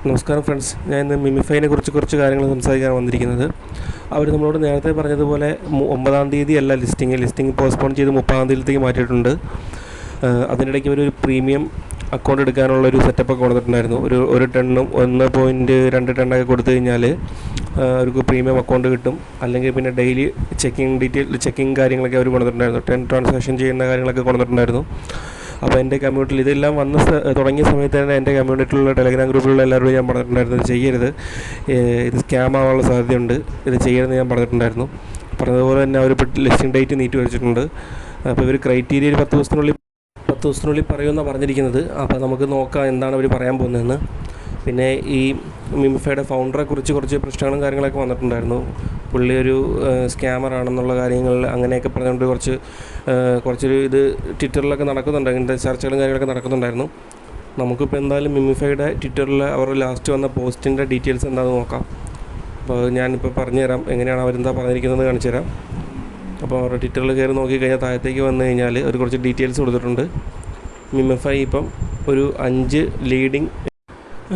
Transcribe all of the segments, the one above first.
നമസ്കാരം ഫ്രണ്ട്സ്, ഞാൻ ഇന്ന് മിമിഫൈനെ കുറിച്ച് കുറച്ച് കാര്യങ്ങൾ സംസാരിക്കാൻ വന്നിരിക്കുന്നത്. അവർ നമ്മളോട് നേരത്തെ പറഞ്ഞതുപോലെ 9-ാം തീയതി അല്ല ലിസ്റ്റിംഗ് പോസ്റ്റ്പോൺ ചെയ്ത് 30-ാം തീയതിയിലേക്ക് മാറ്റിയിട്ടുണ്ട്. അതിനിടയ്ക്ക് ഒരു പ്രീമിയം അക്കൗണ്ട് എടുക്കാനുള്ളൊരു സെറ്റപ്പൊക്കെ കൊടുത്തിട്ടുണ്ടായിരുന്നു. ഒരു ടണ്ണും 1.2 ടണ്ണൊക്കെ കൊടുത്തു കഴിഞ്ഞാൽ അവർക്ക് പ്രീമിയം അക്കൗണ്ട് കിട്ടും. അല്ലെങ്കിൽ പിന്നെ ഡെയിലി ചെക്കിങ് കാര്യങ്ങളൊക്കെ അവർ കൊടുത്തിട്ടുണ്ടായിരുന്നു. 10 ട്രാൻസാക്ഷൻ ചെയ്യുന്ന കാര്യങ്ങളൊക്കെ കൊടുത്തിട്ടുണ്ടായിരുന്നു. അപ്പോൾ എൻ്റെ കമ്മ്യൂണിറ്റിയിൽ ഇതെല്ലാം തുടങ്ങിയ സമയത്ത് തന്നെ എൻ്റെ കമ്മ്യൂണിറ്റിയിലുള്ള ടെലഗ്രാം ഗ്രൂപ്പിലുള്ള എല്ലാവരോടും ഞാൻ പറഞ്ഞിട്ടുണ്ടായിരുന്നു, ഇത് ചെയ്യരുത്, ഇത് സ്കാം ആവാനുള്ള സാധ്യതയുണ്ട്, ഇത് ചെയ്യരുതെന്ന് ഞാൻ പറഞ്ഞിട്ടുണ്ടായിരുന്നു. പറഞ്ഞതുപോലെ തന്നെ അവർ ലിസ്റ്റിംഗ് ഡേറ്റ് നീട്ടി വെച്ചിട്ടുണ്ട്. അപ്പോൾ ഇവർ ക്രൈറ്റീരിയ 10 ദിവസത്തിനുള്ളിൽ പറയുമെന്നാണ് പറഞ്ഞിരിക്കുന്നത്. അപ്പോൾ നമുക്ക് നോക്കാം എന്താണ് അവർ പറയാൻ പോകുന്നതെന്ന്. പിന്നെ ഈ മിമിഫൈയുടെ ഫൗണ്ടറെ കുറിച്ച് കുറച്ച് പ്രശ്നങ്ങളും കാര്യങ്ങളൊക്കെ വന്നിട്ടുണ്ടായിരുന്നു. പുള്ളി ഒരു സ്കാമറാണെന്നുള്ള കാര്യങ്ങൾ അങ്ങനെയൊക്കെ പറഞ്ഞുകൊണ്ട് കുറച്ചൊരു ഇത് ട്വിറ്ററിലൊക്കെ നടക്കുന്നുണ്ട്. അങ്ങനത്തെ ചർച്ചകളും കാര്യങ്ങളൊക്കെ നടക്കുന്നുണ്ടായിരുന്നു. നമുക്കിപ്പോൾ എന്തായാലും മിമിഫൈയുടെ ട്വിറ്ററിൽ അവർ ലാസ്റ്റ് വന്ന പോസ്റ്റിൻ്റെ ഡീറ്റെയിൽസ് എന്താണെന്ന് നോക്കാം. അപ്പോൾ ഞാനിപ്പോൾ പറഞ്ഞുതരാം, എങ്ങനെയാണ് അവരെന്താ പറഞ്ഞിരിക്കുന്നത് കാണിച്ചു തരാം. അപ്പോൾ അവരുടെ ട്വിറ്ററിൽ കയറി നോക്കിക്കഴിഞ്ഞാൽ താഴത്തേക്ക് വന്നു കഴിഞ്ഞാൽ അവർ കുറച്ച് ഡീറ്റെയിൽസ് കൊടുത്തിട്ടുണ്ട്. മിമിഫൈ ഇപ്പം ഒരു 5 ലീഡിങ്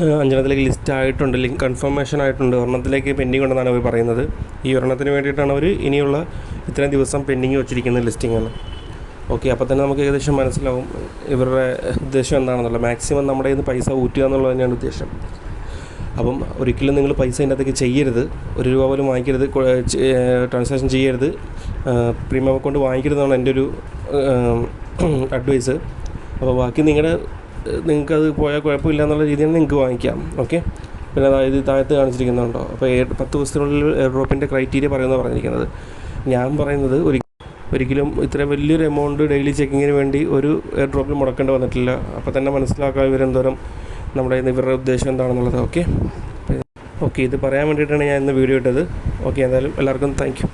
5 ലിസ്റ്റ് ആയിട്ടുണ്ട്, ലിങ്ക് കൺഫർമേഷൻ ആയിട്ടുണ്ട്. ഒരെണ്ണത്തിലേക്ക് പെൻഡിങ് ഉണ്ടെന്നാണ് അവർ പറയുന്നത്. ഈ ഒരെണ്ണത്തിന് വേണ്ടിയിട്ടാണ് അവർ ഇനിയുള്ള ഇത്രയും ദിവസം പെൻഡിങ് വെച്ചിരിക്കുന്ന ലിസ്റ്റിങ്ങാണ്. ഓക്കെ, അപ്പോൾ തന്നെ നമുക്ക് ഏകദേശം മനസ്സിലാവും ഇവരുടെ ഉദ്ദേശം എന്താണെന്നുള്ളത്. മാക്സിമം നമ്മുടെ കയ്യിൽ നിന്ന് പൈസ ഊറ്റുക എന്നുള്ളത് തന്നെയാണ് ഉദ്ദേശം. അപ്പം ഒരിക്കലും നിങ്ങൾ പൈസ അതിൻ്റെ അകത്തേക്ക് ചെയ്യരുത്, 1 രൂപ പോലും വാങ്ങിക്കരുത്, ട്രാൻസാക്ഷൻ ചെയ്യരുത്, പ്രീമിയം അക്കൗണ്ട് വാങ്ങിക്കരുതെന്നാണ് എൻ്റെ ഒരു അഡ്വൈസ്. അപ്പോൾ ബാക്കി നിങ്ങൾക്കത് പോയാൽ കുഴപ്പമില്ല എന്നുള്ള രീതിയാണ് നിങ്ങൾക്ക് വാങ്ങിക്കാം. ഓക്കെ, പിന്നെ അതായത് താഴത്ത് കാണിച്ചിരിക്കുന്നുണ്ടോ. അപ്പോൾ 10 ദിവസത്തിനുള്ളിൽ എയർ ഡ്രോപ്പിൻ്റെ ക്രൈറ്റീരിയ പറഞ്ഞിരിക്കുന്നത്. ഞാൻ പറയുന്നത് ഒരിക്കലും ഇത്ര വലിയൊരു എമൗണ്ട് ഡെയിലി ചെക്കിങ്ങിന് വേണ്ടി ഒരു എയർ ഡ്രോപ്പിൽ മുടക്കേണ്ടി വന്നിട്ടില്ല. അപ്പോൾ തന്നെ മനസ്സിലാക്കാൻ ഇവരെന്തോരം ഇവരുടെ ഉദ്ദേശം എന്താണെന്നുള്ളത്. ഓക്കെ, ഇത് പറയാൻ വേണ്ടിയിട്ടാണ് ഞാൻ ഇന്ന് വീഡിയോ ഇട്ടത്. ഓക്കെ, എന്തായാലും എല്ലാവർക്കും താങ്ക് യു.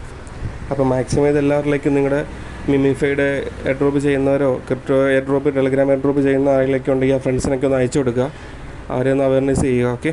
അപ്പോൾ മാക്സിമം ഇത് എല്ലാവരിലേക്കും നിങ്ങളുടെ മിമിഫൈയുടെ എയർ ഡ്രോപ്പ് ചെയ്യുന്നവരോ crypto airdrop Telegram airdrop ചെയ്യുന്ന ആരെങ്കിലൊക്കെ ഉണ്ടെങ്കിൽ ആ ഫ്രണ്ട്സിനൊക്കെ ഒന്ന് അയച്ചു കൊടുക്കുക, അവരെ ഒന്ന് അവയർനെസ് ചെയ്യുക. ഓക്കെ.